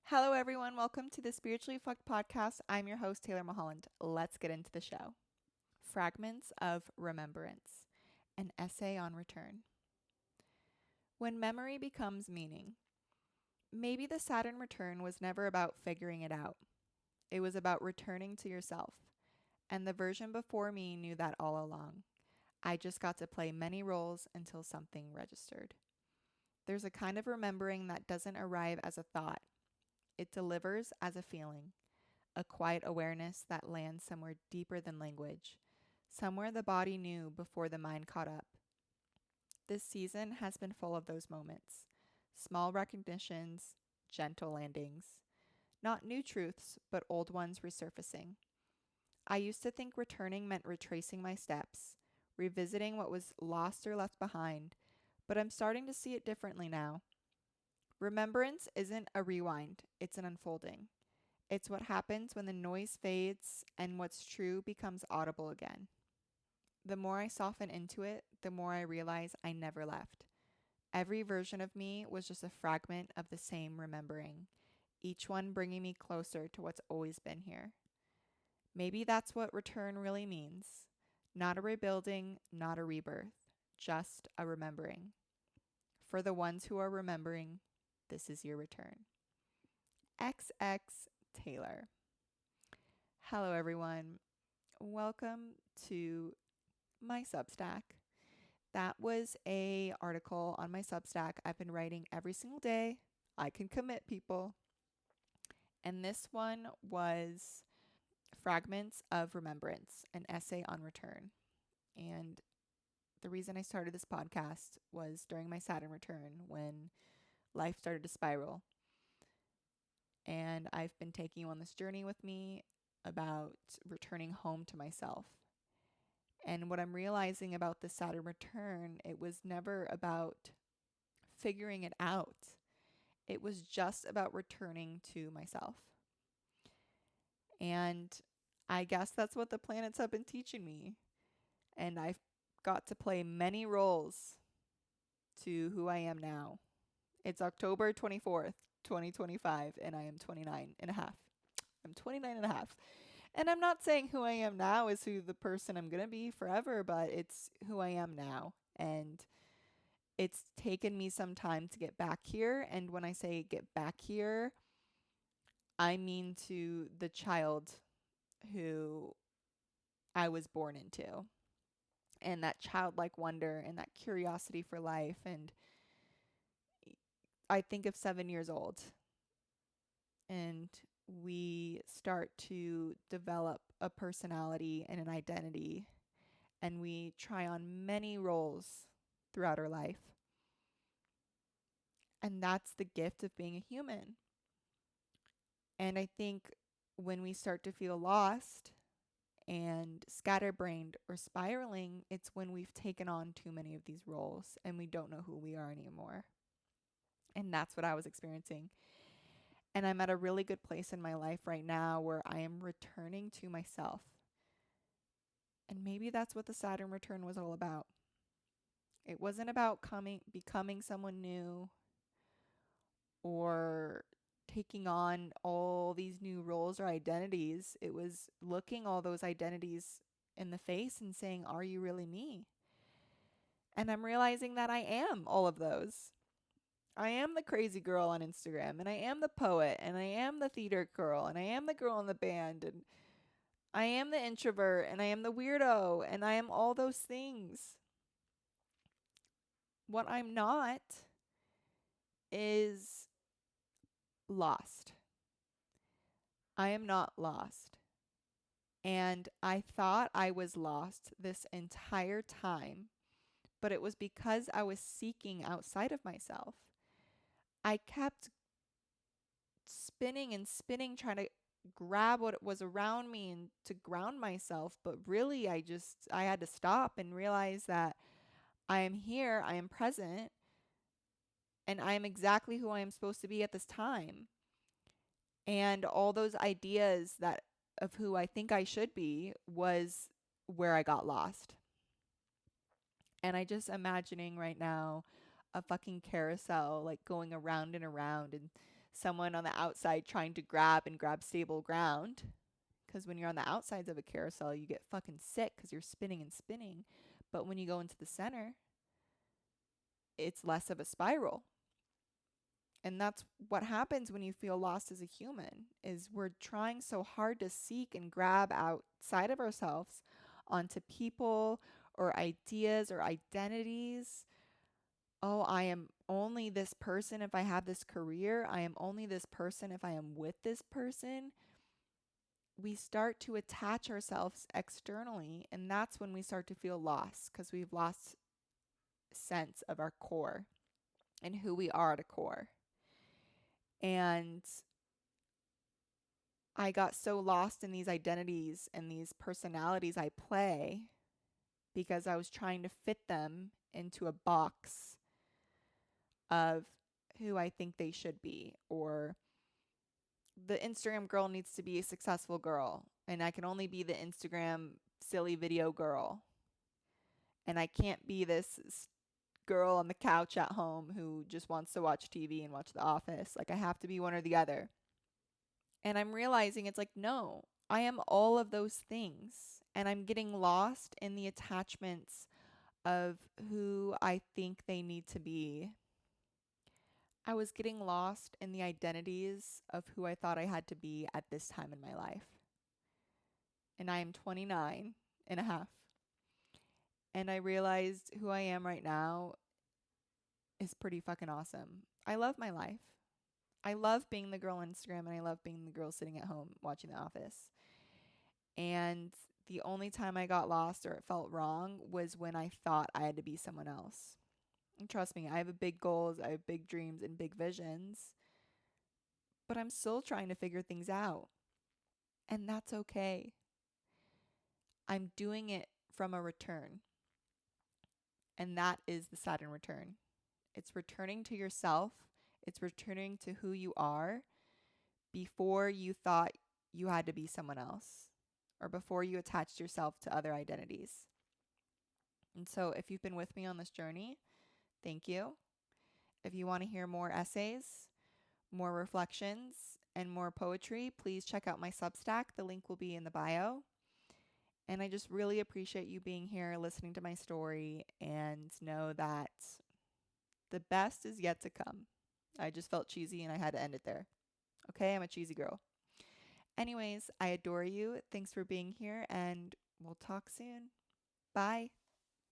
Hello, everyone. Welcome to the Spiritually Fucked podcast. I'm your host, Taylor Mulholland. Let's get into the show. Fragments of Remembrance, an essay on return. When memory becomes meaning, maybe the Saturn return was never about figuring it out. It was about returning to yourself. And the version before me knew that all along. I just got to play many roles until something registered. There's a kind of remembering that doesn't arrive as a thought. It delivers as a feeling, a quiet awareness that lands somewhere deeper than language, somewhere the body knew before the mind caught up. This season has been full of those moments, small recognitions, gentle landings, not new truths, but old ones resurfacing. I used to think returning meant retracing my steps, revisiting what was lost or left behind, but I'm starting to see it differently now. Remembrance isn't a rewind, it's an unfolding. It's what happens when the noise fades and what's true becomes audible again. The more I soften into it, the more I realize I never left. Every version of me was just a fragment of the same remembering, each one bringing me closer to what's always been here. Maybe that's what return really means. Not a rebuilding, not a rebirth, just a remembering. For the ones who are remembering, this is your return. XX Taylor. Hello, everyone. Welcome to my Substack. That was a article on my Substack I've been writing every single day. I can commit, people. And this one was Fragments of Remembrance, an essay on return. And the reason I started this podcast was during my Saturn return when life started to spiral. And I've been taking you on this journey with me about returning home to myself. And what I'm realizing about the Saturn return, it was never about figuring it out. It was just about returning to myself. And I guess that's what the planets have been teaching me. And I've got to play many roles to who I am now. It's October 24th, 2025, and I am 29 and a half. I'm 29 and a half. And I'm not saying who I am now is who the person I'm going to be forever, but it's who I am now. And it's taken me some time to get back here. And when I say get back here, I mean to the child who I was born into. And that childlike wonder and that curiosity for life. And I think of 7 years old. And we start to develop a personality and an identity, and we try on many roles throughout our life. And that's the gift of being a human. And I think when we start to feel lost and scatterbrained or spiraling, it's when we've taken on too many of these roles and we don't know who we are anymore. And that's what I was experiencing. And I'm at a really good place in my life right now where I am returning to myself. And maybe that's what the Saturn return was all about. It wasn't about becoming someone new or taking on all these new roles or identities. It was looking all those identities in the face and saying, are you really me? And I'm realizing that I am all of those. I am the crazy girl on Instagram, and I am the poet, and I am the theater girl, and I am the girl in the band, and I am the introvert, and I am the weirdo, and I am all those things. What I'm not is lost. I am not lost. And I thought I was lost this entire time, but it was because I was seeking outside of myself. I kept spinning and spinning, trying to grab what was around me and to ground myself. But really, I had to stop and realize that I am here, I am present, and I am exactly who I am supposed to be at this time. And all those ideas of who I think I should be was where I got lost. And I just imagining right now a fucking carousel, like going around and around, and someone on the outside trying to grab stable ground. Because when you're on the outsides of a carousel, you get fucking sick because you're spinning and spinning. But when you go into the center, it's less of a spiral. And that's what happens when you feel lost as a human, is we're trying so hard to seek and grab outside of ourselves onto people or ideas or identities. Oh, I am only this person if I have this career. I am only this person if I am with this person. We start to attach ourselves externally, and that's when we start to feel lost, because we've lost sense of our core and who we are at a core. And I got so lost in these identities and these personalities I play because I was trying to fit them into a box of who I think they should be, or the Instagram girl needs to be a successful girl, and I can only be the Instagram silly video girl. And I can't be this girl on the couch at home who just wants to watch TV and watch The Office. Like, I have to be one or the other. And I'm realizing it's like, no, I am all of those things. And I'm getting lost in the attachments of who I think they need to be. I was getting lost in the identities of who I thought I had to be at this time in my life. And I am 29 and a half. And I realized who I am right now is pretty fucking awesome. I love my life. I love being the girl on Instagram, and I love being the girl sitting at home watching The Office. And the only time I got lost or it felt wrong was when I thought I had to be someone else. And trust me, I have big goals, I have big dreams and big visions, but I'm still trying to figure things out. And that's okay. I'm doing it from a return. And that is the Saturn return. It's returning to yourself. It's returning to who you are before you thought you had to be someone else, or before you attached yourself to other identities. And so if you've been with me on this journey, thank you. If you want to hear more essays, more reflections, and more poetry, please check out my Substack. The link will be in the bio. And I just really appreciate you being here, listening to my story, and know that the best is yet to come. I just felt cheesy and I had to end it there. Okay, I'm a cheesy girl. Anyways, I adore you. Thanks for being here, and we'll talk soon. Bye.